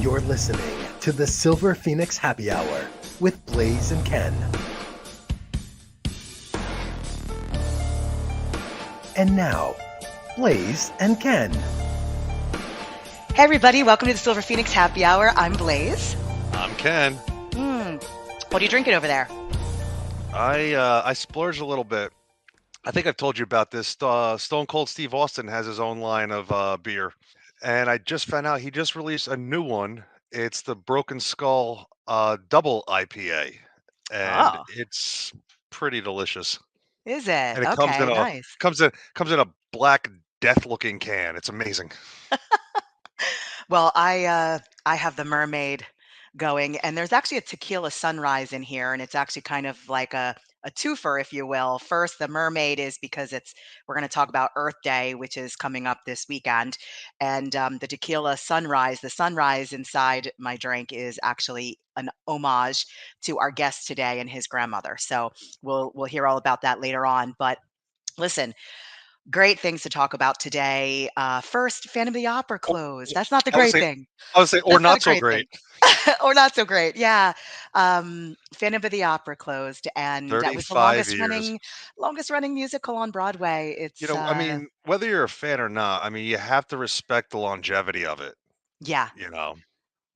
You're listening to the Silver Phoenix Happy Hour with Blaze and Ken. And now, Blaze and Ken. Hey everybody, welcome to the Silver Phoenix Happy Hour. I'm Blaze. I'm Ken. What are you drinking over there? I splurged a little bit. I think I've told you about this. Stone Cold Steve Austin has his own line of beer, and I just found out he just released a new one. It's the Broken Skull Double IPA, and Oh, it's pretty delicious. is it? And it Okay, nice. comes in a black death-looking can. It's amazing. Well, I have the Mermaid going, and there's actually a tequila sunrise in here, and it's actually kind of like a twofer, if you will. First, the Mermaid is because we're going to talk about Earth Day, which is coming up this weekend, and the tequila sunrise. The sunrise inside my drink is actually an homage to our guest today and his grandmother. So we'll hear all about that later on, but. Listen, great things to talk about today. First, Phantom of the Opera Oh, closed. That's not the I would great say, thing. or That's not a not so great thing. great. Or not so great. Yeah. Phantom of the Opera closed, and that was the 35 years. longest running musical on Broadway. It's I mean, whether you're a fan or not, I mean, you have to respect the longevity of it, yeah, you know?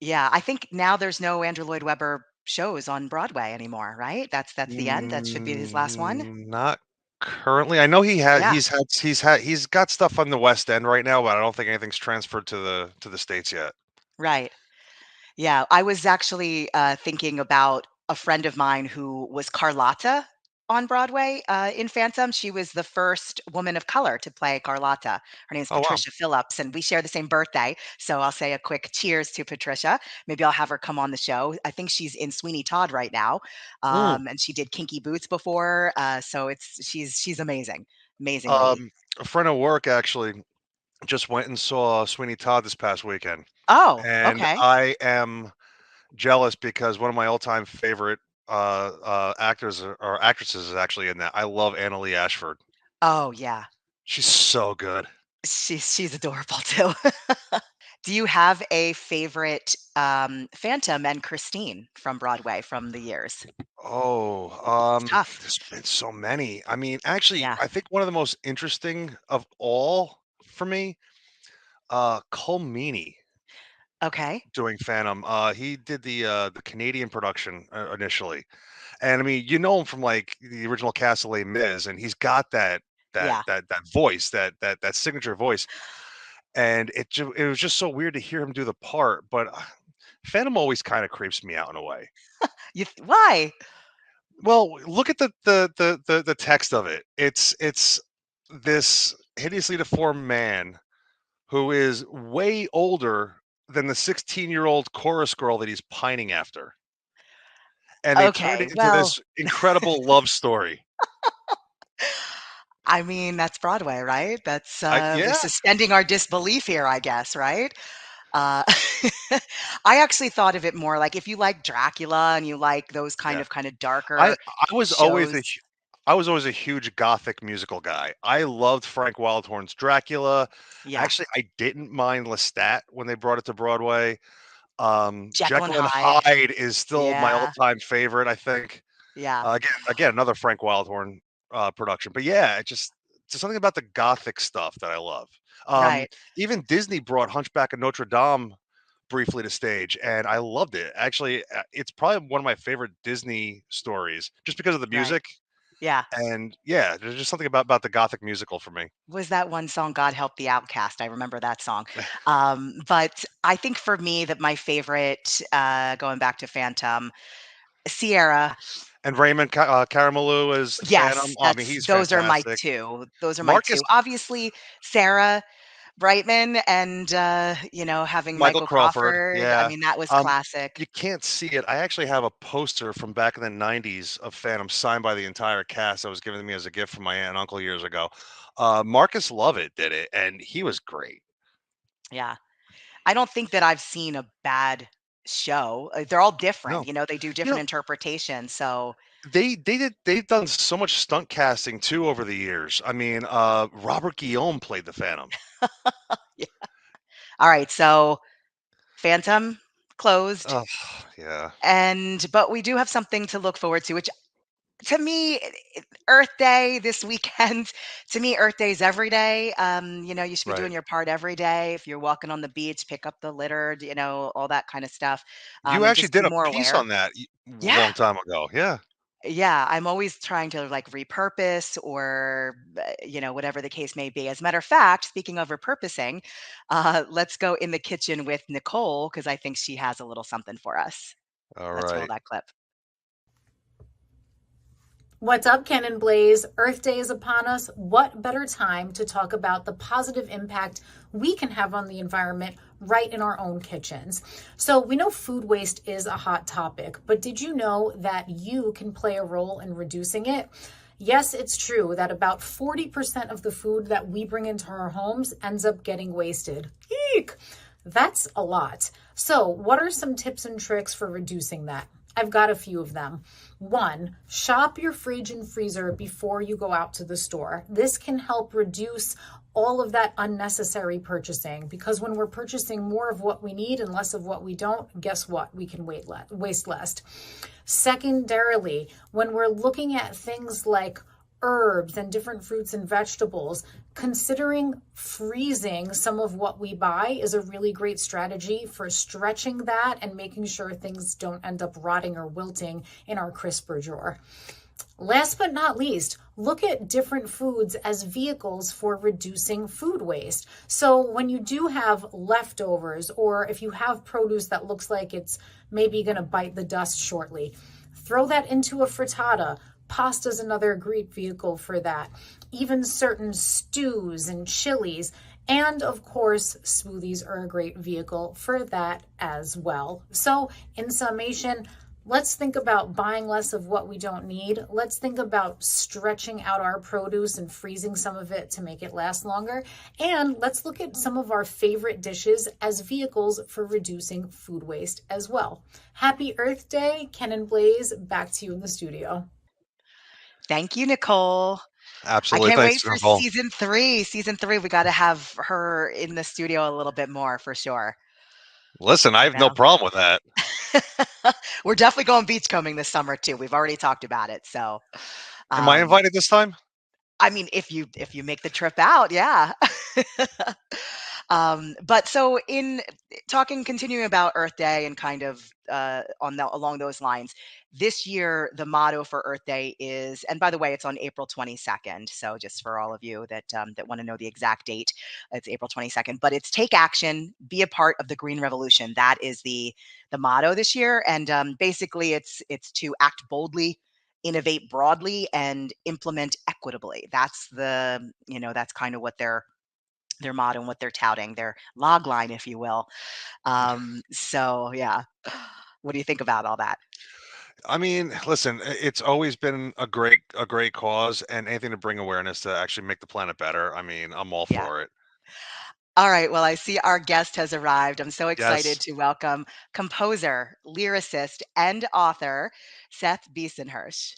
yeah. I think now there's no Andrew Lloyd Webber shows on Broadway anymore, right? That's the end. That should be his last one. Not currently. I know Yeah, he's got stuff on the West End right now, but I don't think anything's transferred to the States yet. right. Yeah, I was actually thinking about a friend of mine who was Carlotta on Broadway in Phantom. She was the first woman of color to play Carlotta. Her name is Oh, wow. Patricia Phillips, and we share the same birthday. So I'll say a quick cheers to Patricia. Maybe I'll have her come on the show. I think she's in Sweeney Todd right now, Mm. and she did Kinky Boots before. So she's amazing, amazing lady. Um, a friend of work actually just went and saw Sweeney Todd this past weekend, Oh, and okay. I am jealous because one of my all-time favorite actors or actresses is actually in that. I love Anna Lee Ashford. Oh yeah. She's so good. She's adorable too. Do you have a favorite, Phantom and Christine from Broadway from the years? Oh, It's tough. there's been so many. I mean, actually, Yeah. I think one of the most interesting of all for me, Cole Meany Okay. doing Phantom. He did the Canadian production initially, and I mean, you know him from like the original cast of Les Mis, and he's got Yeah. that voice, that signature voice, and it was just so weird to hear him do the part. But Phantom always kind of creeps me out in a way. Why? Well, look at the text of it. It's this hideously deformed man who is way older than the 16-year-old chorus girl that he's pining after. And they turned Okay, it into well, this incredible love story. I mean, that's Broadway, right? That's, we're Yeah, suspending our disbelief here, I guess, right? Uh, I actually thought of it more like if you like Dracula and you like those yeah. kind of I darker I was always shows. a I was always a huge gothic musical guy. I loved Frank Wildhorn's Dracula. Yeah. Actually, I didn't mind Lestat when they brought it to Broadway. Jekyll and Jekyll and Hyde. Hyde is still my Yeah. all-time favorite, I think. Yeah. Again, another Frank Wildhorn production. But yeah, just something about the gothic stuff that I love. Um, Right. Even Disney brought Hunchback of Notre Dame briefly to stage, and I loved it. Actually, it's probably one of my favorite Disney stories, just because of the Right. music. Yeah. And yeah, there's just something about the gothic musical for me. Was that one song, "God Help the Outcast"? I remember that song. But I think for me that my favorite, going back to Phantom, Sierra. And Raymond Caramelou is Phantom. Yes, Oh, I mean, he's those are my fantastic. 2. Those are my Marcus 2. Obviously, Sarah Brightman and, having Michael Michael Crawford, Crawford, I yeah. mean, that was Um, classic. you can't see it. I actually have a poster from back in the '90s of Phantom signed by the entire cast that was given to me as a gift from my aunt and uncle years ago. Marcus Lovett did it, and he was great. Yeah. I don't think that I've seen a bad show. They're all different, No, they do you different know, interpretations, so they've done so much stunt casting too over the years. I mean, Robert Guillaume played the Phantom. yeah. Alright, so Phantom? closed. Oh, yeah. But we do have something to look forward to, which to me, Earth Day this weekend, to me, Earth Day is every day. You should be Right. doing your part every day. If you're walking on the beach, pick up the litter, all that kind of stuff, You and actually just be did a more piece aware. on that a Yeah. long time ago. Yeah. Yeah, I'm always trying to like repurpose or, whatever the case may be. As a matter of fact, speaking of repurposing, let's go in the kitchen with Nicole because I think she has a little something for us. All Let's roll right. that clip. What's up, Ken and Blaze? Earth Day is upon us. What better time to talk about the positive impact we can have on the environment right in our own kitchens? So we know food waste is a hot topic, but did you know that you can play a role in reducing it? Yes, it's true that about 40% of the food that we bring into our homes ends up getting wasted. Eek! That's a lot. So what are some tips and tricks for reducing that? I've got a few of them. 1, shop your fridge and freezer before you go out to the store. This can help reduce all of that unnecessary purchasing, because when we're purchasing more of what we need and less of what we don't, guess what? We can waste less. Secondarily, when we're looking at things like herbs and different fruits and vegetables, considering freezing some of what we buy is a really great strategy for stretching that and making sure things don't end up rotting or wilting in our crisper drawer. Last but not least, look at different foods as vehicles for reducing food waste. So when you do have leftovers, or if you have produce that looks like it's maybe going to bite the dust shortly, throw that into a frittata. Pasta is another great vehicle for that. Even certain stews and chilies. And of course, smoothies are a great vehicle for that as well. So in summation, let's think about buying less of what we don't need. Let's think about stretching out our produce and freezing some of it to make it last longer. And let's look at some of our favorite dishes as vehicles for reducing food waste as well. Happy Earth Day, Ken and Blaze. Back to you in the studio. Thank you, Nicole. I Absolutely. can't Thanks, wait for Nicole. season 3. Season 3, we got to have her in the studio a little bit more for sure. Listen, I You have no know? problem with that. We're definitely going beachcombing this summer too. We've already talked about it. So, Am I invited this time? I mean, if you make the trip out, yeah. But so in continuing about Earth Day and kind of along those lines, this year the motto for Earth Day is, and by the way, it's on April 22nd. So just for all of you that want to know the exact date, it's April 22nd. But it's take action, be a part of the green revolution. That is the motto this year, and basically it's to act boldly, innovate broadly, and implement equitably. That's kind of what their motto and what they're touting, their log line, if you will. So yeah. What do you think about all that? I mean, listen, it's always been a great cause, and anything to bring awareness to actually make the planet better. I mean, I'm all Yeah. for it. All right. Well, I see our guest has arrived. I'm so Yes. excited to welcome composer, lyricist, and author Seth Bisen-Hirsch.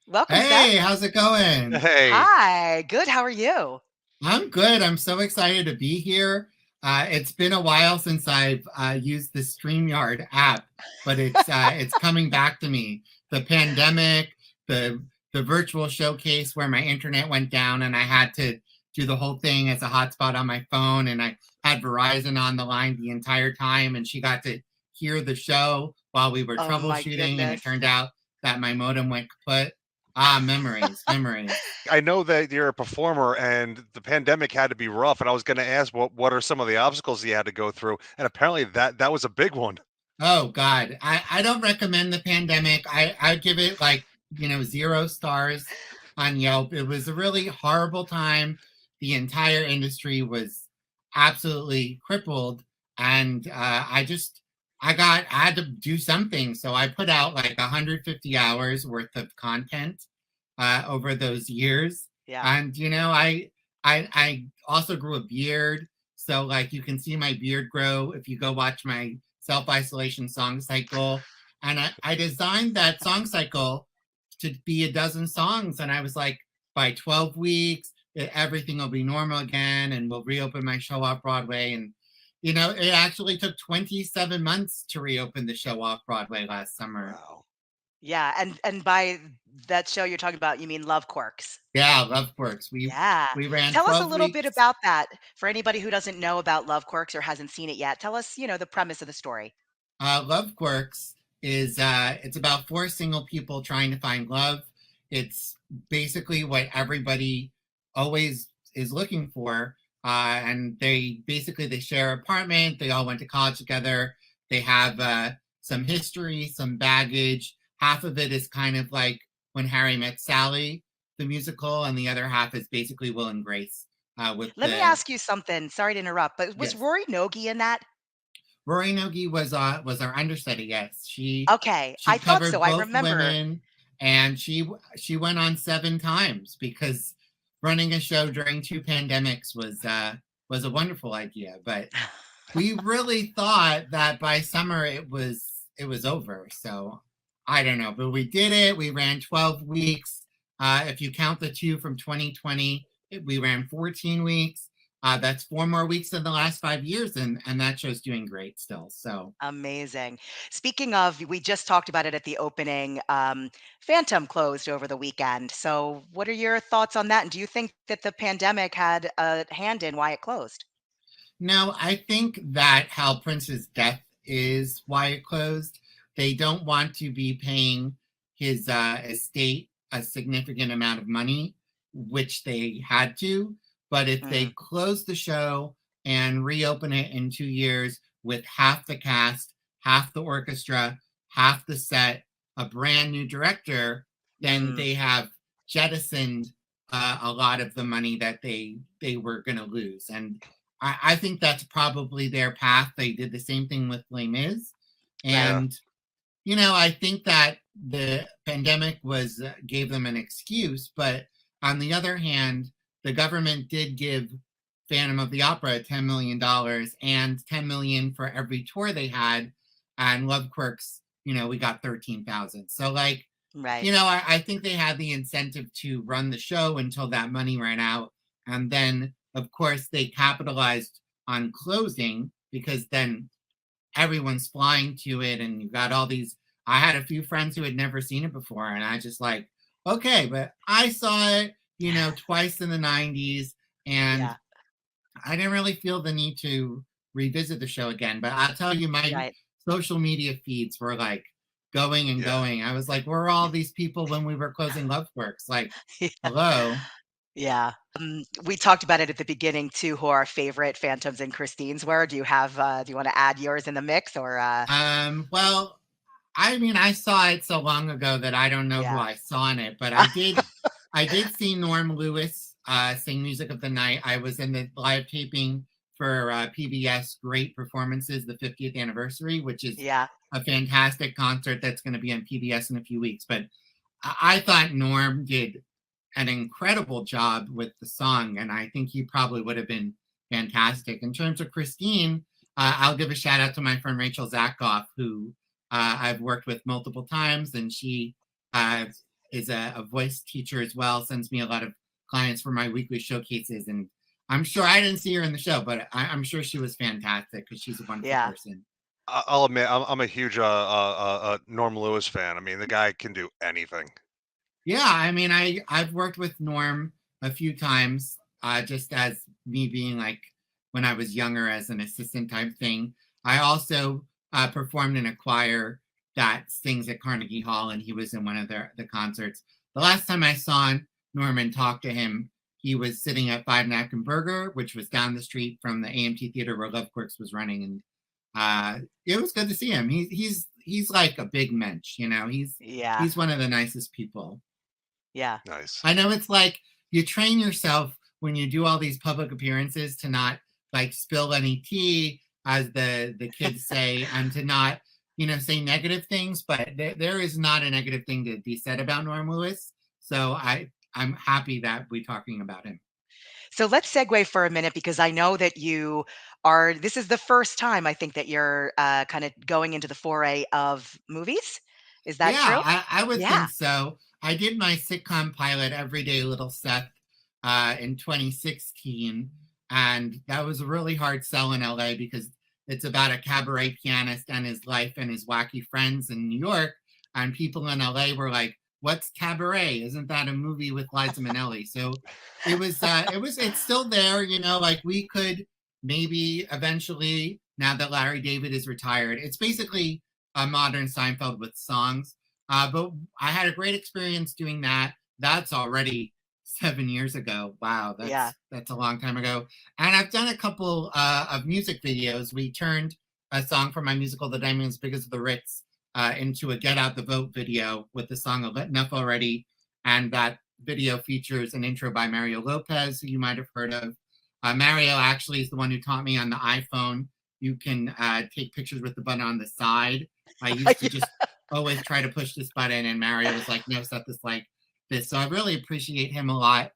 Welcome, Seth. Hey, how's it going? Hey. Hi. Good. How are you? I'm good. I'm so excited to be here. It's been a while since I've used the StreamYard app, but it's coming back to me. The pandemic, the virtual showcase where my internet went down and I had to do the whole thing as a hotspot on my phone, and I had Verizon on the line the entire time, and she got to hear the show while we were Oh my troubleshooting, and goodness. it turned out that my modem went kaput. Ah, memories, memories. I know that you're a performer and the pandemic had to be rough. And I was going to ask what are some of the obstacles you had to go through? And apparently that was a big one. Oh God, I don't recommend the pandemic. I give it like 0 stars on Yelp. It was a really horrible time. The entire industry was absolutely crippled, and I had to do something. So I put out like 150 hours worth of content over those years, Yeah. and I also grew a beard. So like you can see my beard grow if you go watch my self-isolation song cycle. And I designed that song cycle to be a dozen songs. And I was like, by 12 weeks, everything will be normal again and we'll reopen my show off Broadway. And it actually took 27 months to reopen the show off Broadway last summer. Wow. Yeah, and by that show you're talking about, you mean Love Quirks. Yeah, Love Quirks. Yeah. We ran Tell us a 12 little bit weeks. about that for anybody who doesn't know about Love Quirks or hasn't seen it yet. Tell us, the premise of the story. Love Quirks is it's about four single people trying to find love. It's basically what everybody always is looking for. And they share an apartment. They all went to college together. They have some history, some baggage. Half of it is kind of like When Harry Met Sally, the musical, and the other half is basically Will and Grace. Let me ask you something. Sorry to interrupt, but was Yes. Rory Nogi in that? Rory Nogi was our understudy. Yes, Okay, she I thought covered so. I both remember. women, and she went on 7 times because running a show during 2 pandemics was a wonderful idea. But we really thought that by summer it was over. So I don't know, but we did it. We ran 12 weeks. If you count the 2 from 2020, we ran 14 weeks. That's 4 more weeks than the last 5 years, and that show's doing great still. So Amazing. Speaking of, we just talked about it at the opening. Phantom closed over the weekend. So, what are your thoughts on that? And do you think that the pandemic had a hand in why it closed? no, I think that Hal Prince's death is why it closed. They don't want to be paying his estate a significant amount of money, which they had to. But if they Mm, close the show and reopen it in 2 years with half the cast, half the orchestra, half the set, a brand new director, then mm, they have jettisoned a lot of the money that they were going to lose. And I think that's probably their path. They did the same thing with Les Mis. right. Yeah. And, I think that the pandemic gave them an excuse. But on the other hand, the government did give Phantom of the Opera $10 million and 10 million for every tour they had. And Love Quirks, we got 13,000. So like, Right. I think they had the incentive to run the show until that money ran out. And then, of course, they capitalized on closing because then everyone's flying to it. And you've got all these. I had a few friends who had never seen it before. And I just like, okay, but I saw it, twice in the 90s. And Yeah. I didn't really feel the need to revisit the show again. But I'll tell you, my Right. social media feeds were like going and Yeah. going. I was like, where are all these people when we were closing Love Works? Like, hello. Yeah. We talked about it at the beginning too, who our favorite Phantoms and Christines were. Do you have do you want to add yours in the mix or Well, I mean, I saw it so long ago that I don't know who yeah. I saw in it, but I did see Norm Lewis sing Music of the Night. I was in the live taping for PBS Great Performances, the 50th anniversary, which is Yeah. a fantastic concert that's going to be on PBS in a few weeks. But I thought Norm did an incredible job with the song, and I think he probably would have been fantastic. In terms of Christine, I'll give a shout out to my friend Rachel Zakoff, who I've worked with multiple times, and she uh, is a voice teacher as well, sends me a lot of clients for my weekly showcases. And I'm sure I didn't see her in the show, but I'm sure she was fantastic because she's a wonderful Yeah. person. I'll admit, I'm a huge Norm Lewis fan. I mean, the guy can do anything. Yeah, I mean, I've worked with Norm a few times, just as me being like when I was younger as an assistant type thing. I also performed in a choir that sings at Carnegie Hall, and he was in one of the concerts. The last time I saw Norm and talked to him, he was sitting at Five Napkin Burger, which was down the street from the AMT Theater where Love Quirks was running, and it was good to see him. He's like a big mensch, Yeah. He's one of the nicest people. Yeah. Nice. I know it's like you train yourself when you do all these public appearances to not like spill any tea, as the kids say, and to not, say negative things. But there is not a negative thing to be said about Norm Lewis. So I'm happy that we're talking about him. So let's segue for a minute because I know that this is the first time I think that you're kind of going into the foray of movies. Is that Yeah, true? I would Yeah. think so. I did my sitcom pilot, Everyday Little Seth, in 2016. And that was a really hard sell in LA because it's about a cabaret pianist and his life and his wacky friends in New York. And people in LA were like, "What's cabaret? Isn't that a movie with Liza Minnelli?" So it's still there, like we could maybe eventually, now that Larry David is retired, it's basically a modern Seinfeld with songs. But I had a great experience doing that. That's already 7 years ago. Wow, Yeah. that's a long time ago. And I've done a couple of music videos. We turned a song from my musical The Diamonds Because of the Ritz into a Get Out the Vote video with the song Enough Already. And that video features an intro by Mario Lopez, who you might have heard of. Mario actually is the one who taught me on the iPhone. You can take pictures with the button on the side. I used to just always try to push this button, and Mario was like, "No, set this like this." So I really appreciate him a lot.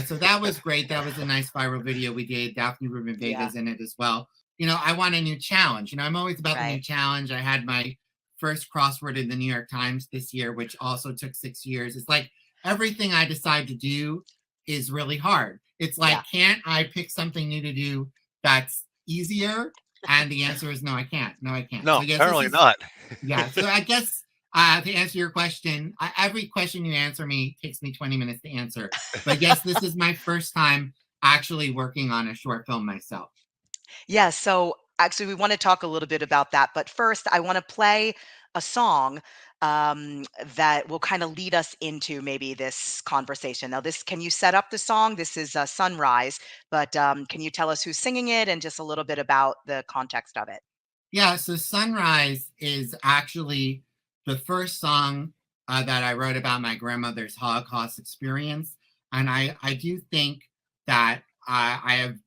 So that was great. That was a nice viral video we did. Daphne Rubin Vega's in it as well. I want a new challenge. I'm always about the new challenge. I had my first crossword in the New York Times this year, which also took 6 years. It's like everything I decide to do is really hard. It's like, can't I pick something new to do that's easier? And the answer is no, I can't. No, I can't. No, so apparently not. Yeah. So I guess to answer your question, every question you answer me takes me 20 minutes to answer. But yes, this is my first time actually working on a short film myself. Yeah. So actually, we want to talk a little bit about that. But first, I want to play a song that will kind of lead us into maybe this conversation. Now, can you set up the song? This is Sunrise, but can you tell us who's singing it and just a little bit about the context of it? Yeah, so Sunrise is actually the first song that I wrote about my grandmother's Holocaust experience. And I do think that I have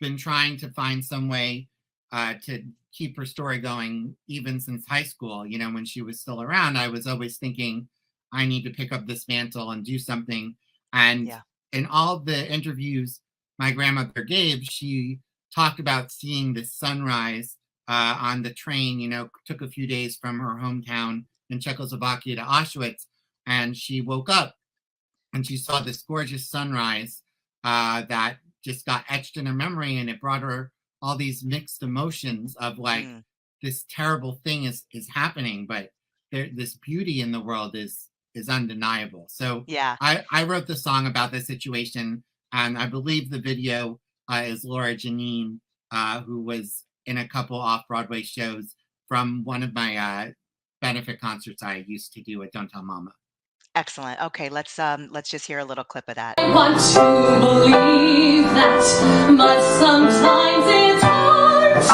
been trying to find some way to keep her story going even since high school. When she was still around, I was always thinking, I need to pick up this mantle and do something. And in all the interviews my grandmother gave, she talked about seeing the sunrise on the train, took a few days from her hometown in Czechoslovakia to Auschwitz. And she woke up and she saw this gorgeous sunrise that just got etched in her memory. And it brought her all these mixed emotions of like, this terrible thing is happening, but this beauty in the world is undeniable. So I wrote the song about this situation. And I believe the video is Laura Janine, who was in a couple off-Broadway shows from one of my benefit concerts I used to do at Don't Tell Mama. Excellent. Okay, let's just hear a little clip of that. I want to believe that, but sometimes it's hard to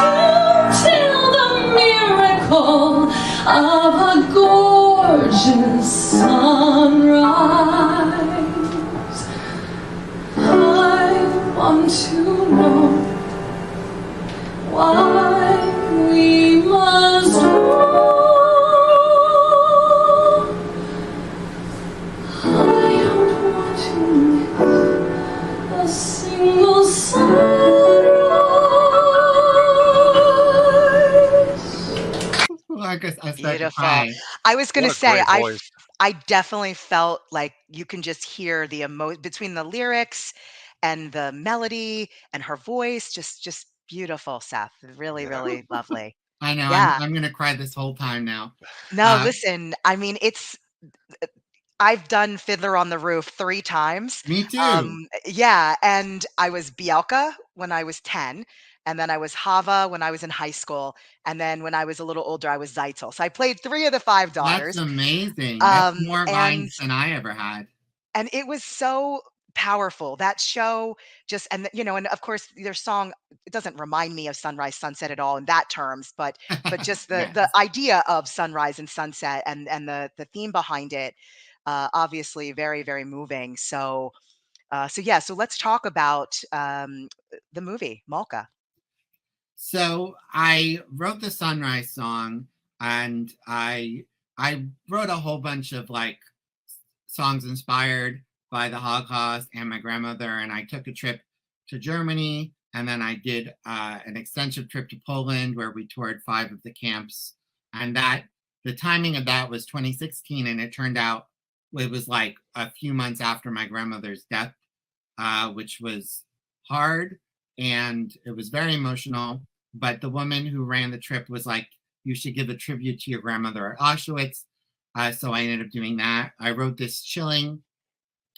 tell the miracle of a gorgeous sunrise. I want to know why we must go. I don't want to miss a single sunrise. Well, I guess I started to Beautiful. cry. I was going to What a say, great voice. I definitely felt like you can just hear the between the lyrics and the melody and her voice, just beautiful, Seth. Really, really lovely. I know. Yeah. I'm going to cry this whole time now. No, listen, I mean, I've done Fiddler on the Roof 3 times. Me too. Yeah, and I was Bielka when I was 10, and then I was Hava when I was in high school, and then when I was a little older, I was Zeitzel. So I played 3 of the 5 daughters. That's amazing. That's more and lines than I ever had. and it was so powerful. That show just and of course their song, it doesn't remind me of sunrise sunset at all in that terms, but just the Yes. the idea of sunrise and sunset and the theme behind it, obviously very, very moving. So let's talk about the movie Malka. So I wrote the Sunrise song, and I wrote a whole bunch of like songs inspired by the Holocaust and my grandmother. And I took a trip to Germany, and then I did an extensive trip to Poland where we toured 5 of the camps. And the timing of that was 2016, and it turned out it was like a few months after my grandmother's death, which was hard. and it was very emotional. But the woman who ran the trip was like, you should give a tribute to your grandmother at Auschwitz. So I ended up doing that. I wrote this chilling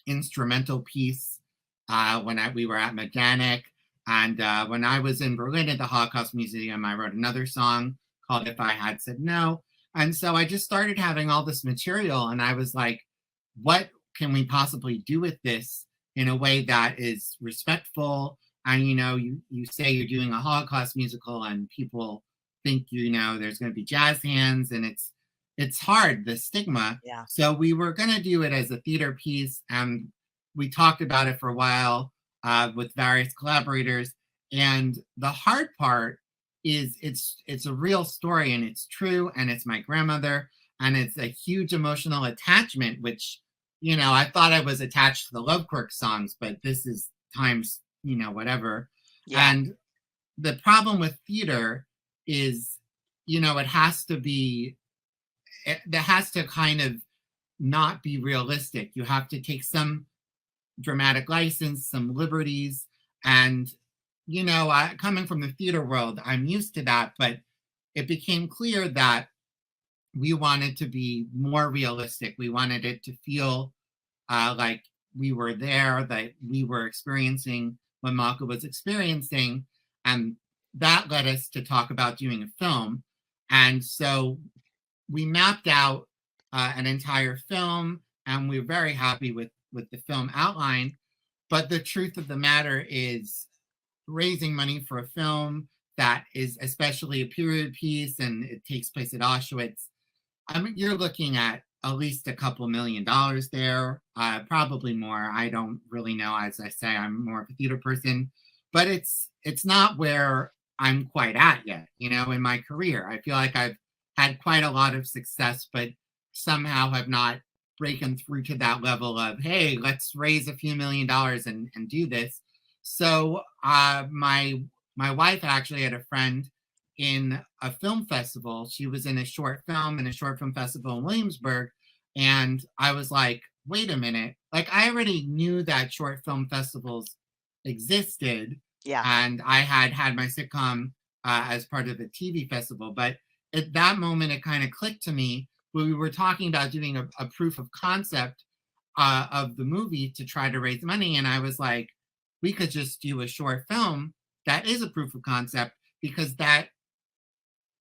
instrumental piece when we were at Majdanek. And when I was in Berlin at the Holocaust Museum, I wrote another song called If I Had Said No. And so I just started having all this material, and I was like, what can we possibly do with this in a way that is respectful? And, you say you're doing a Holocaust musical and people think, there's going to be jazz hands, and it's hard, the stigma. Yeah. So we were going to do it as a theater piece, and we talked about it for a while with various collaborators. And the hard part is it's a real story, and it's true, and it's my grandmother, and it's a huge emotional attachment, which, I thought I was attached to the Love Quirk songs, but this is times, whatever. Yeah. And the problem with theater is, it has to kind of not be realistic. You have to take some dramatic license, some liberties. And, coming from the theater world, I'm used to that, but it became clear that we wanted to be more realistic. We wanted it to feel like we were there, that we were experiencing what Malka was experiencing. And that led us to talk about doing a film. And so we mapped out an entire film, and we're very happy with the film outline. But the truth of the matter is, raising money for a film that is especially a period piece and it takes place at Auschwitz, you're looking at least a couple $1 million there, probably more. I don't really know. As I say, I'm more of a theater person, but it's not where I'm quite at yet, in my career. I feel like I've had quite a lot of success, but somehow have not breaking through to that level of, hey, let's raise a few $1 million and do this. So my wife actually had a friend in a film festival. She was in a short film festival in Williamsburg. And I was like, wait a minute. Like, I already knew that short film festivals existed. Yeah. And I had my sitcom as part of the TV festival. But at that moment, it kind of clicked to me when we were talking about doing a proof of concept of the movie to try to raise money. And I was like, we could just do a short film that is a proof of concept, because that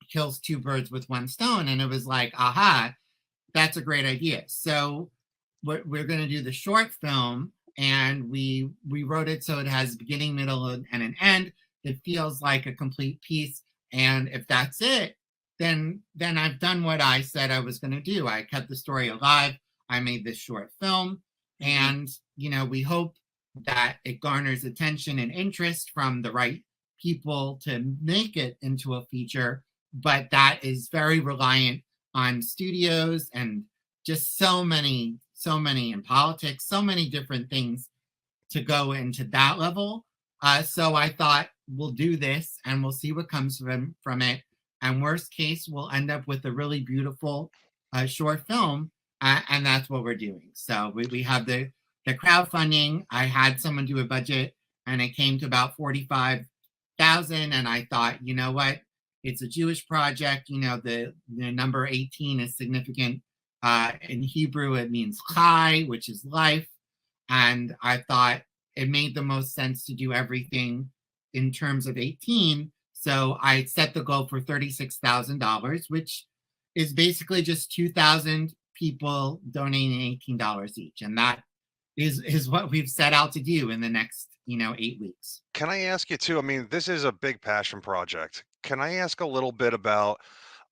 kills two birds with one stone. And it was like, aha, that's a great idea. So we're going to do the short film, and we wrote it so it has beginning, middle, and an end. It feels like a complete piece. And if that's it, then I've done what I said I was going to do. I kept the story alive. I made this short film, and we hope that it garners attention and interest from the right people to make it into a feature. But that is very reliant on studios and just so many in politics, so many different things to go into that level. So I thought, we'll do this and we'll see what comes from it. And worst case, we'll end up with a really beautiful short film. And that's what we're doing. So we have the crowdfunding. I had someone do a budget, and it came to about $45,000. And I thought, you know what? It's a Jewish project. The number 18 is significant. In Hebrew, it means chai, which is life. And I thought it made the most sense to do everything in terms of 18. So I set the goal for $36,000, which is basically just 2,000 people donating $18 each. And that is what we've set out to do in the next, 8 weeks. Can I ask you too? I mean, this is a big passion project. Can I ask a little bit about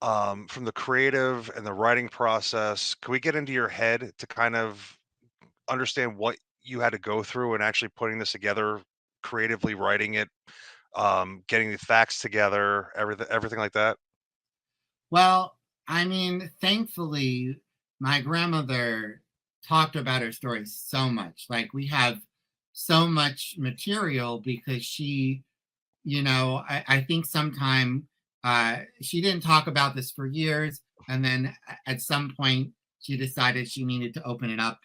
from the creative and the writing process? Can we get into your head to kind of understand what you had to go through and actually putting this together, creatively writing it, getting the facts together, everything like that? Well, thankfully, my grandmother talked about her story so much. Like, we have so much material because she, I think sometime she didn't talk about this for years. And then at some point, she decided she needed to open it up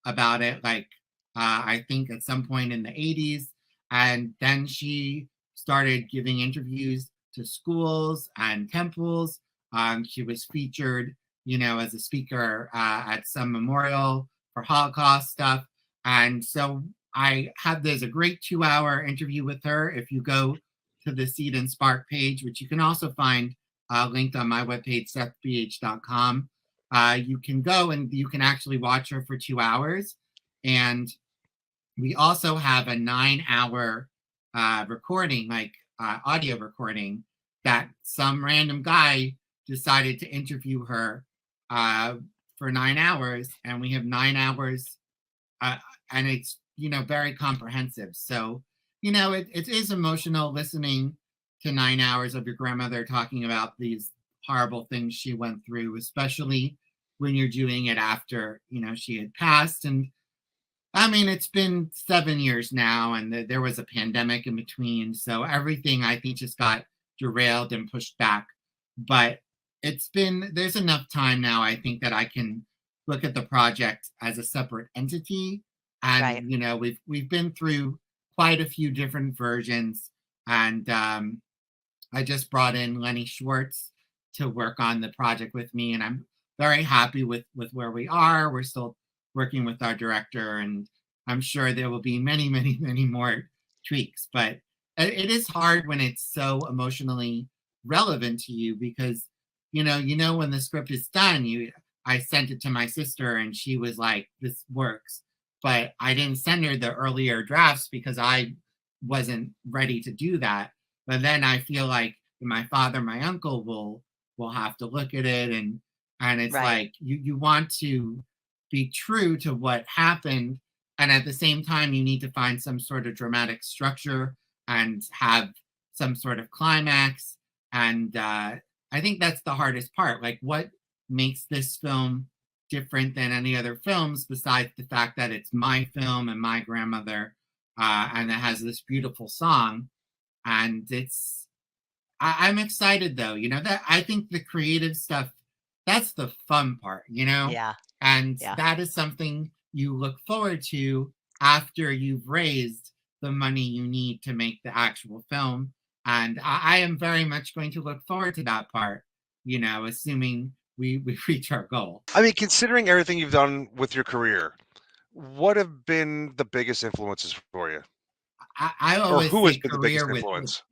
about it. Like, I think at some point in the 80s. And then she started giving interviews to schools and temples. She was featured, as a speaker at some memorial for Holocaust stuff. And so there's a great 2-hour interview with her. If you go to the Seed and Spark page, which you can also find linked on my webpage, sethbh.com, you can go and you can actually watch her for 2 hours. And we also have a 9-hour recording, audio recording, that some random guy decided to interview her for 9 hours. And we have 9 hours, and it's, very comprehensive. So, it is emotional listening to 9 hours of your grandmother talking about these horrible things she went through, especially when you're doing it after, she had passed. And I mean, it's been 7 years now, and there was a pandemic in between. So everything, I think, just got derailed and pushed back. But there's enough time now, I think, that I can look at the project as a separate entity. And, Right. we've been through quite a few different versions. And I just brought in Lenny Schwartz to work on the project with me. And I'm very happy with where we are. We're still working with our director, and I'm sure there will be many, many, many more tweaks. But it is hard when it's so emotionally relevant to you, because when the script is done, I sent it to my sister and she was like, this works. But I didn't send her the earlier drafts because I wasn't ready to do that. But then I feel like my father, my uncle will have to look at it, and it's Right. like you want to be true to what happened, and at the same time you need to find some sort of dramatic structure and have some sort of climax. And I think that's the hardest part. Like, what makes this film different than any other films, besides the fact that it's my film and my grandmother, and it has this beautiful song. And I'm excited, though, that I think the creative stuff, that's the fun part, Yeah. and Yeah. that is something you look forward to after you've raised the money you need to make the actual film. And I am very much going to look forward to that part, assuming we reach our goal. I mean, considering everything you've done with your career, what have been the biggest influences for you? I Or always who has say been the biggest career with influence?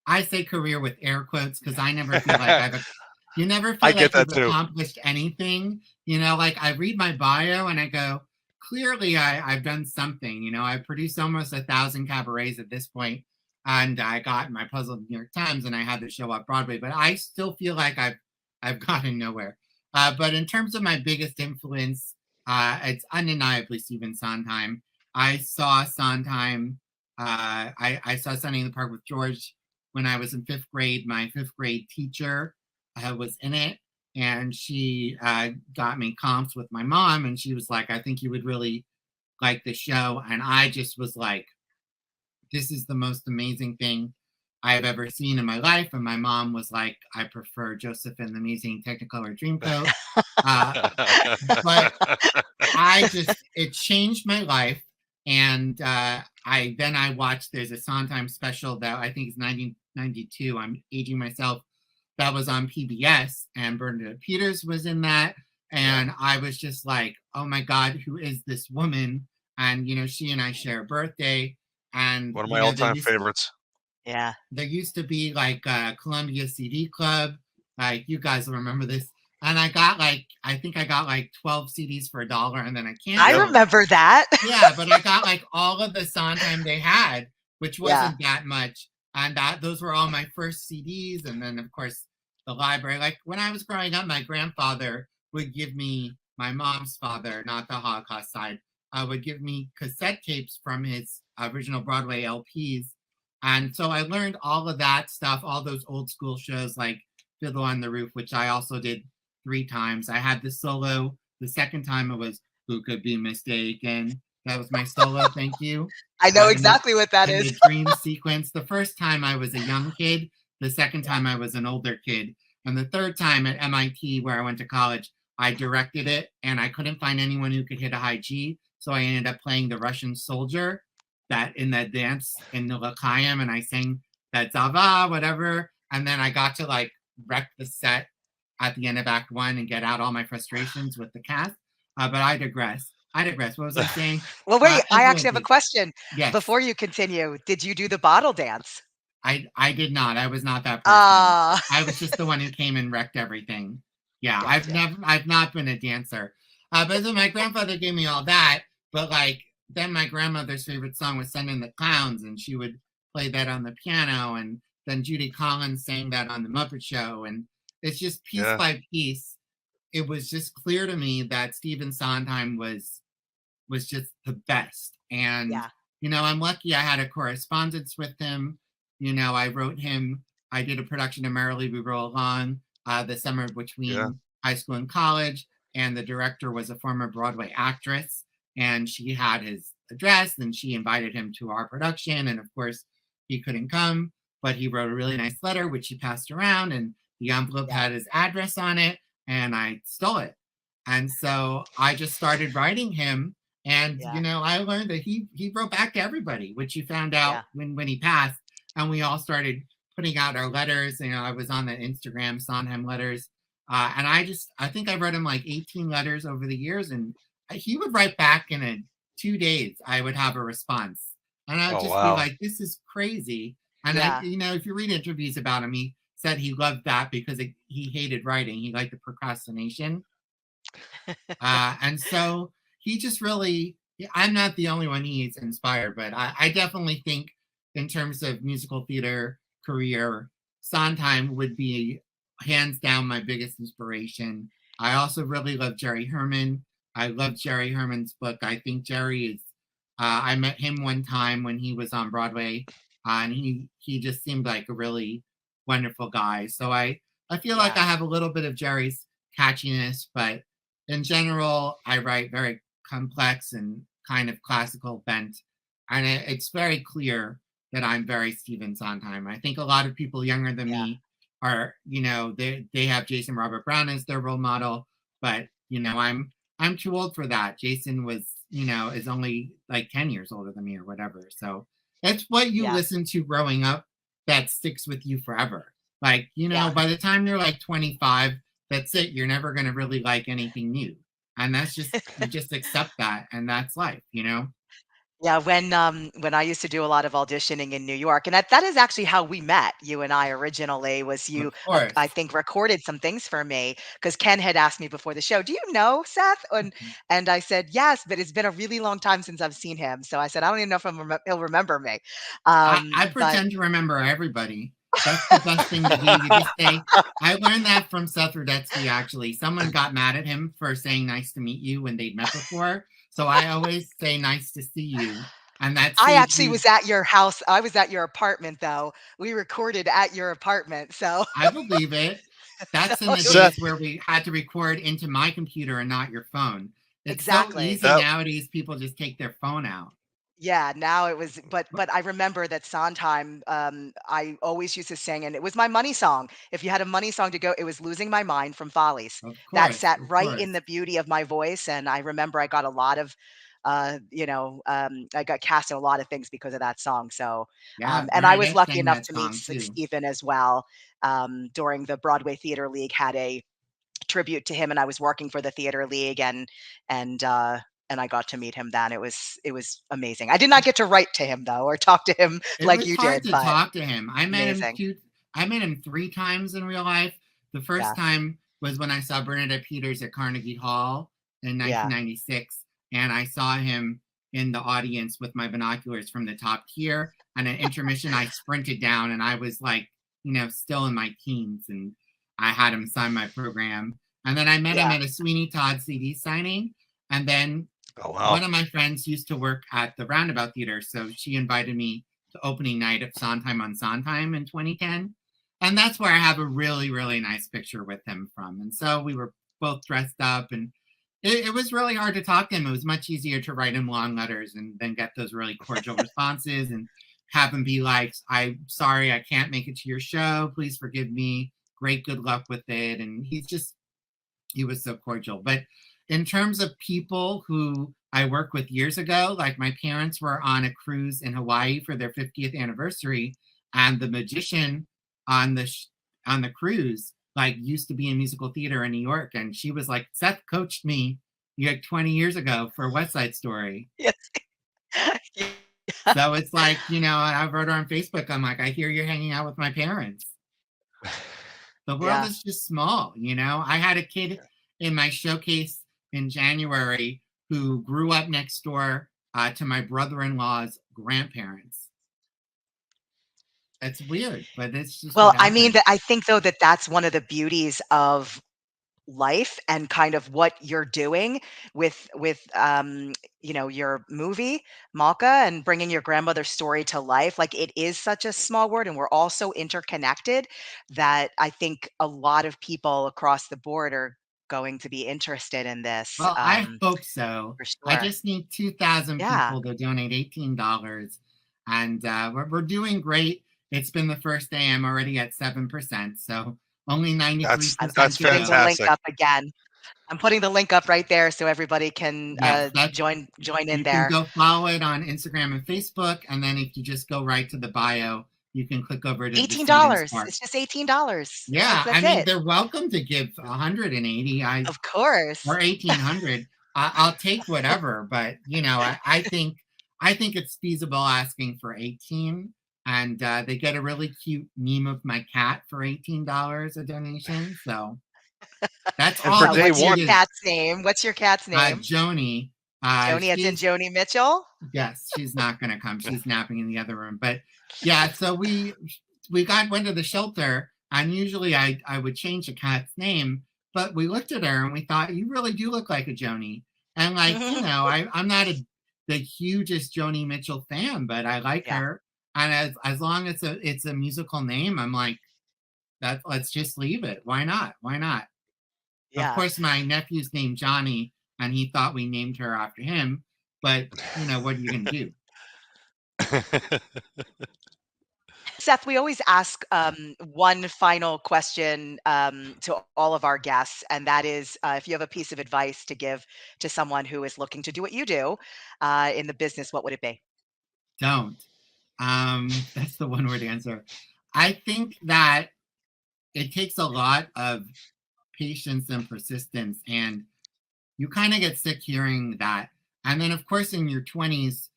I say career with air quotes, because I never feel like you never I feel get like that you've too. accomplished anything. Like, I read my bio and I go, clearly I've done something. I've produced almost 1,000 cabarets at this point, and I got my puzzle in the New York Times, and I had the show off Broadway, but I still feel like I've gotten nowhere. But in terms of my biggest influence, it's undeniably Stephen Sondheim. I saw Sondheim. I saw Sunny in the Park with George when I was in 5th grade. My 5th grade teacher was in it, and she got me comps with my mom, and she was like, I think you would really like the show. And I just was like, this is the most amazing thing I have ever seen in my life. And my mom was like, I prefer Joseph and the Amazing Technicolor Dreamcoat. But it changed my life. And I watched, there's a Sondheim special that I think is 1992. I'm aging myself. That was on PBS, and Bernadette Peters was in that. And I was just like, oh my God, who is this woman? And, she and I share a birthday. And One of my all-time favorites. Yeah. There used to be like a Columbia CD Club. Like, you guys will remember this. And I got I think I got 12 CDs for $1, and then I canceled. I remember that. Yeah, but I got all of the Sondheim they had, which wasn't that much. And those were all my first CDs. And then, of course, the library. Like, when I was growing up, my grandfather would give me, my mom's father, not the Holocaust side, would give me cassette tapes from his original Broadway LPs. And so I learned all of that stuff, all those old school shows like Fiddler on the Roof, which I also did 3 times. I had the solo. The second time it was Who Could Be Mistaken. That was my solo. Thank you. I know exactly what that is. The dream sequence. The first time I was a young kid. The second time I was an older kid. And the third time at MIT, where I went to college, I directed it, and I couldn't find anyone who could hit a high G. So I ended up playing the Russian soldier. that in the dance in the L'Chaim, and I sang that Zava, whatever. And then I got to like wreck the set at the end of Act 1 and get out all my frustrations with the cast. But I digress. What was I saying? Well, wait, I actually have a Influences. question Yes. before you continue. Did you do the bottle dance? I did not. I was not that person. Ah. I was just the one who came and wrecked everything. Yeah, Gotcha. I've not been a dancer. But then my grandfather gave me all that. But like then my grandmother's favorite song was "Send in the Clowns," and she would play that on the piano. And then Judy Collins sang that on the Muppet Show. And it's just piece Yeah. by piece. It was just clear to me that Stephen Sondheim was just the best. And Yeah. you know, I'm lucky I had a correspondence with him. You know, I wrote him. I did a production of Merrily We Roll Along the summer between high school and college, and the director was a former Broadway actress, and she had his address, and she invited him to our production, and of course, he couldn't come, but he wrote a really nice letter, which he passed around, and the envelope had his address on it, and I stole it. And so I just started writing him, and you know, I learned that he wrote back to everybody, which he found out when he passed, and we all started putting out our letters. You know, I was on the Instagram Sondheim letters, and I think I wrote him like 18 letters over the years, and he would write back in 2 days. I would have a response, and I would just be like, "This is crazy." And I, you know, if you read interviews about him, he said he loved that because he hated writing. He liked the procrastination, and so he just really. I'm not the only one he's inspired, but I definitely think in terms of musical theater career, Sondheim would be hands down my biggest inspiration. I also really love Jerry Herman. I love Jerry Herman's book. I think Jerry is. I met him one time when he was on Broadway, and he just seemed like a really wonderful guy. So I feel like I have a little bit of Jerry's catchiness, but in general, I write very complex and kind of classical bent, and it's very clear that I'm very Stephen Sondheim. I think a lot of people younger than me are, you know, they have Jason Robert Brown as their role model, but you know, I'm too old for that. Jason was, you know, is only like 10 years older than me or whatever. So it's what you listen to growing up that sticks with you forever. Like, you know, by the time you're like 25, that's it. You're never going to really like anything new. And that's just, you just accept that. And that's life, you know? Yeah, when I used to do a lot of auditioning in New York, and that is actually how we met, you and I originally, was you, Of course. I think, recorded some things for me because Ken had asked me before the show, "Do you know Seth?" And I said, "Yes, but it's been a really long time since I've seen him." So I said, "I don't even know if he'll remember me." I But pretend to remember everybody. That's the best thing to do. You just say, I learned that from Seth Rudetsky, actually. Someone got mad at him for saying nice to meet you when they'd met before. So I always say nice to see you. And that I saves actually you. was at your house. I was at your apartment, though. We recorded at your apartment, so I believe it. That's in the so days where we had to record into my computer and not your phone. It's so exactly. easy nowadays. People just take their phone out. Yeah, now it was, but I remember that Sondheim, I always used to sing, and it was my money song. If you had a money song to go, it was "Losing My Mind" from Follies. Of That course, sat of right in course. the beauty of my voice, and I remember I got a lot of, I got cast in a lot of things because of that song. So, Yeah, and I was Bernadette lucky sang enough that to meet song too. Stephen as well. During the Broadway Theater League had a tribute to him, and I was working for the theater league, and uh and I got to meet him then. It was amazing. I did not get to write to him though or talk to him It like was you hard did, to but talk to him. amazing. I met him 3 times in real life. The first Yeah. time was when I saw Bernadette Peters at Carnegie Hall in Yeah. 1996, and I saw him in the audience with my binoculars from the top tier. And at intermission, I sprinted down, and I was like, you know, still in my teens, and I had him sign my program. And then I met him Yeah. at a Sweeney Todd CD signing, and then Oh wow. one of my friends used to work at the Roundabout Theater, so she invited me to opening night of Sondheim on Sondheim in 2010. And that's where I have a really, really nice picture with him from. And so we were both dressed up, and it was really hard to talk to him. It was much easier to write him long letters and then get those really cordial responses and have him be like, "I'm sorry, I can't make it to your show. Please forgive me. Great, good luck with it." And he was so cordial. But in terms of people who I worked with years ago. Like my parents were on a cruise in Hawaii for their 50th anniversary, and the magician on the cruise like used to be in musical theater in New York, and she was like, Seth coached me like 20 years ago for West Side Story. Yes. So it's like, I wrote her on Facebook. I'm like, I hear you're hanging out with my parents. The world Yeah. is just small, I had a kid in my showcase in January who grew up next door to my brother-in-law's grandparents. It's weird, but it's just Well, what I mean, happens. I think though that's one of the beauties of life and kind of what you're doing with your movie Malka and bringing your grandmother's story to life. Like, it is such a small world and we're all so interconnected that I think a lot of people across the board are going to be interested in this, Well, I hope so. for I sure. just need 2,000 Yeah. people to donate $18, and we're doing great. It's been the first day. I'm already at 7%, so only 93% That's to Putting go. the link fantastic. up again. I'm putting the link up right there so everybody can Yes, join in you can there. go follow it on Instagram and Facebook, and then if you just go right to the bio, you can click over to the Seed and $18. Spark. It's just $18. Yeah, I That's mean, it. they're welcome to give 180 Of course. or 1,800. I'll take whatever, but I think it's feasible asking for 18, and they get a really cute meme of my cat for $18 a donation. So that's And for all day What's your one, cat's name? What's your cat's name? Joni. Joni, as in Joni Mitchell? Yes, she's not gonna come. She's napping in the other room. But yeah, so went to the shelter, and usually I would change the cat's name, but we looked at her and we thought, you really do look like a Joni. And like, I'm not the hugest Joni Mitchell fan, but I like Yeah. her. And as long as it's a musical name, I'm like, let's just leave it. Why not? Why not? Of Yeah. course, my nephew's named Johnny, and he thought we named her after him. But what are you gonna do? Seth, we always ask one final question to all of our guests, and that is if you have a piece of advice to give to someone who is looking to do what you do in the business, what would it be? Don't. That's the one word answer. I think that it takes a lot of patience and persistence, and you kind of get sick hearing that. And then, of course, in your 20s,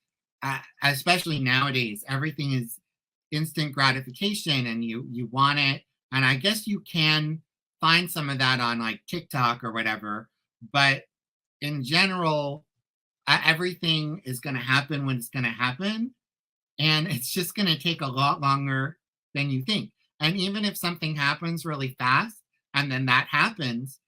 especially nowadays, everything is instant gratification, and you want it. And I guess you can find some of that on like TikTok or whatever, but in general, everything is going to happen when it's going to happen, and it's just going to take a lot longer than you think. And even if something happens really fast and then that happens,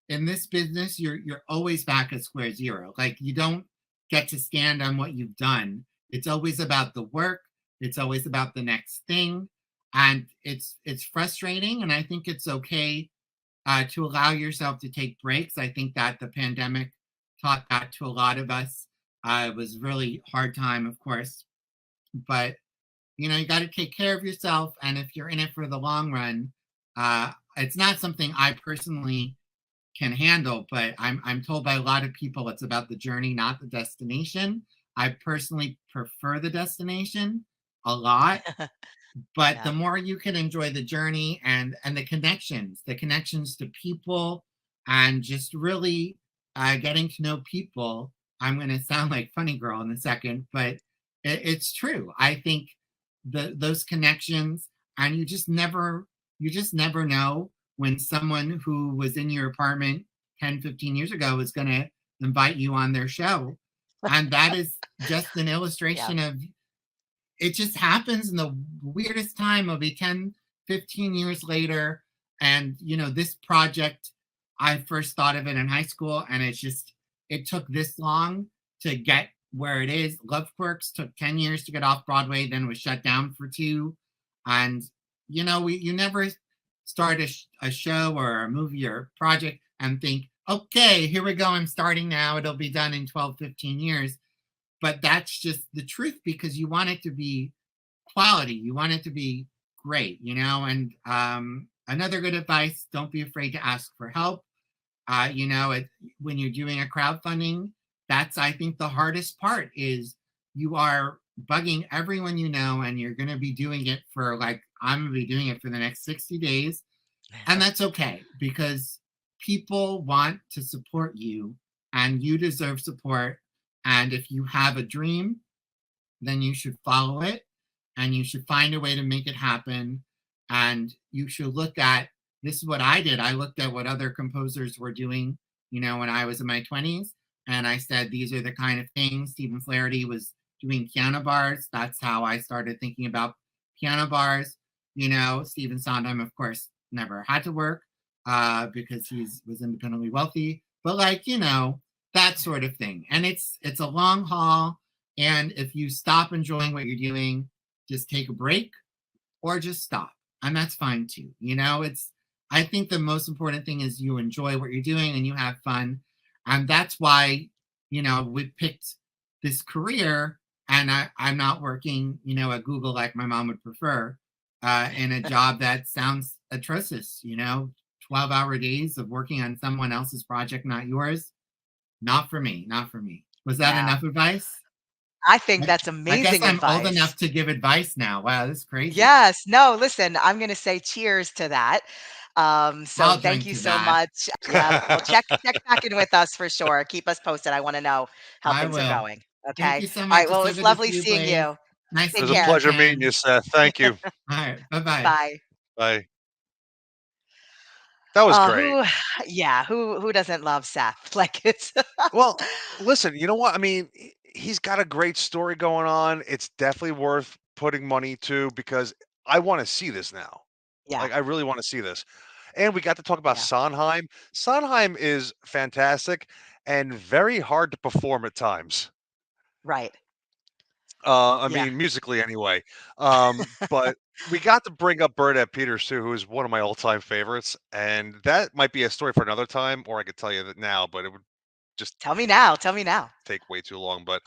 in this business, you're always back at square zero. Like, you don't get to stand on what you've done. It's always about the work. It's always about the next thing. And it's frustrating. And I think it's okay to allow yourself to take breaks. I think that the pandemic taught that to a lot of us. It was really hard time, of course, but you got to take care of yourself. And if you're in it for the long run, it's not something I personally can handle, but I'm told by a lot of people it's about the journey, not the destination. I personally prefer the destination a lot, but Yeah. the more you can enjoy the journey and the connections to people, and just really getting to know people. I'm going to sound like funny girl in a second, but it's true. I think those connections, and you just never know when someone who was in your apartment 10, 15 years ago is going to invite you on their show. And that is just an illustration of it. Just happens in the weirdest time. It'll be 10, 15 years later. And, this project, I first thought of it in high school, and it took this long to get where it is. Love Quirks took 10 years to get off Broadway, then was shut down for 2. And, you never start a show or a movie or a project and think, okay, here we go. I'm starting now. It'll be done in 12, 15 years. But that's just the truth, because you want it to be quality. You want it to be great, and another good advice, don't be afraid to ask for help. When you're doing a crowdfunding, that's, I think, the hardest part is you are bugging everyone you know, and you're going to be doing it for like, I'm going to be doing it for the next 60 days. And that's okay, because people want to support you and you deserve support. And if you have a dream, then you should follow it and you should find a way to make it happen. And you should look at, this is what I did. I looked at what other composers were doing, when I was in my 20s. And I said, these are the kind of things. Stephen Flaherty was doing piano bars. That's how I started thinking about piano bars. Stephen Sondheim, of course, never had to work because he was independently wealthy. But that sort of thing. And it's a long haul. And if you stop enjoying what you're doing, just take a break or just stop. And that's fine too. I think the most important thing is you enjoy what you're doing and you have fun. And that's why, we picked this career, and I'm not working, at Google like my mom would prefer, in a job that sounds atrocious, 12-hour days of working on someone else's project, not yours. Not for me. Not for me. Was that enough advice? I think that's I amazing guess I'm advice. old enough to give advice now. Wow, that's crazy. Yes. No, listen, I'm going to say cheers to that. So I'll thank drink you to so that. much. Yeah. Well, check back in with us for sure. Keep us posted. I want to know how I things are will. going. Thank Okay. you so All much. right. Well, It's it so was good to see lovely you, seeing Blaze. you. Nice It to Take was a meet you, care. pleasure meeting Ken. you, Seth. Thank you. All right. Bye-bye. Bye. Bye. That was Oh, great. yeah, who doesn't love Seth? Like it's Well, listen, you know what? I mean, he's got a great story going on. It's definitely worth putting money to because I want to see this now. yeah, Like, I really want to see this. And we got to talk about yeah, Sondheim. Sondheim is fantastic and very hard to perform at times. right. I Yeah. mean, musically anyway. But we got to bring up Bernadette Peters too, who is one of my all-time favorites, and that might be a story for another time, or I could tell you that now, but it would just Tell me now. Tell me now. take way too long. But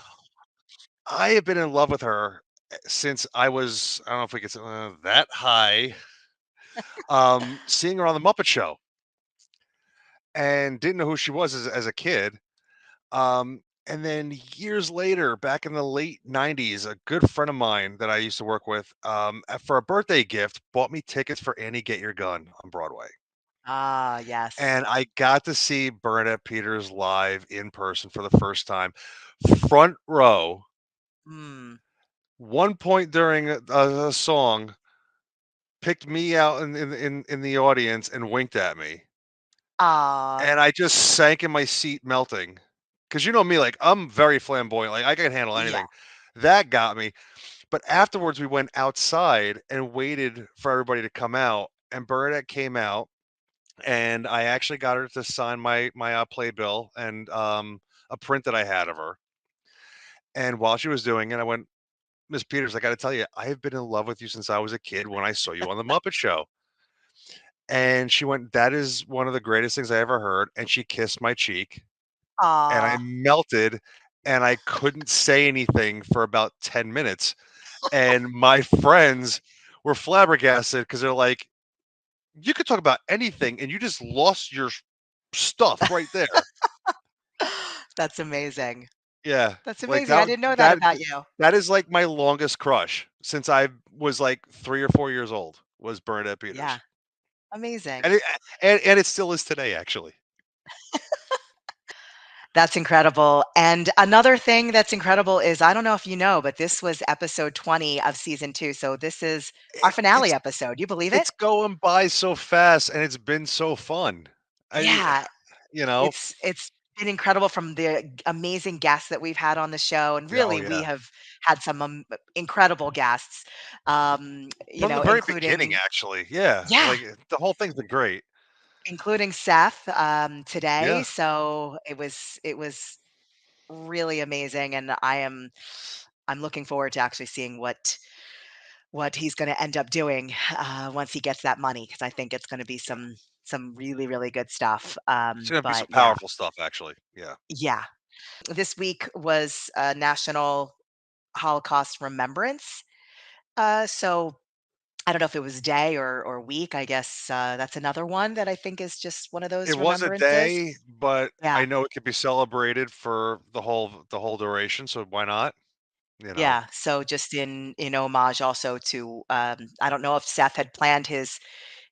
I have been in love with her since I was, I don't know if we could say that high, seeing her on the Muppet Show, and didn't know who she was as a kid. And then years later, back in the late 90s, a good friend of mine that I used to work with, for a birthday gift, bought me tickets for Annie Get Your Gun on Broadway. Ah, yes. And I got to see Bernadette Peters live in person for the first time, front row. Mm. One point during a song, picked me out in the audience and winked at me. Ah, And I just sank in my seat melting. Because you know me, like, I'm very flamboyant. Like, I can handle yeah. anything. That got me. But afterwards, we went outside and waited for everybody to come out. And Bernadette came out, and I actually got her to sign my playbill and a print that I had of her. And while she was doing it, I went, Miss Peters, I got to tell you, I have been in love with you since I was a kid when I saw you on the Muppet Show. And she went, that is one of the greatest things I ever heard. And she kissed my cheek, and I Ah. melted, and I couldn't say anything for about 10 minutes. And my friends were flabbergasted because they're like, you could talk about anything and you just lost your stuff right there. That's amazing. Yeah. That's Like amazing. I didn't know that that about you. that is like my longest crush since I was like 3 or 4 years old was Bernadette Yeah. Peters. Amazing. And it still is today, actually. That's incredible. And another thing that's incredible is I don't know if you know, but this was episode 20 of season 2. So this is our It, finale it's episode. You believe it? it's going by so fast and it's been so fun. I Yeah. you know, It's been incredible from the amazing guests that we've had on the show, and oh really we yeah. have had some incredible guests, From the very beginning, including actually. Yeah. yeah, Like the whole thing's been great. including Seth today. Yeah. So it was really amazing, and I'm looking forward to actually seeing what he's going to end up doing once he gets that money, because I think it's going to be Yeah. some really really good stuff. It's gonna be some But yeah, powerful stuff, actually. Yeah. yeah. This week was National Holocaust Remembrance. So I don't know if it was day or week. I guess that's another one that I think is just one of those It was a remembrances. day, but Yeah. I know it could be celebrated for the whole duration, so why not? You know? Yeah, so just in homage also to, I don't know if Seth had planned his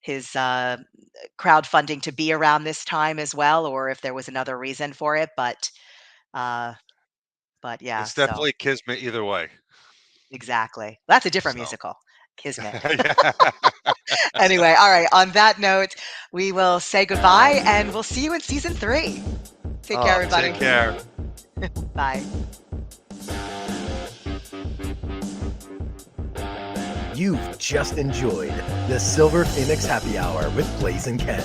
crowdfunding to be around this time as well, or if there was another reason for it, uh, but yeah, It's so definitely kismet either way. exactly. That's a different So, musical, Kismet. yeah. Anyway, all right, on that note, we will say goodbye and we'll see you in season 3. Take care, Oh, take everybody. care. Bye. You've just enjoyed the Silver Phoenix Happy Hour with Blaze and Ken.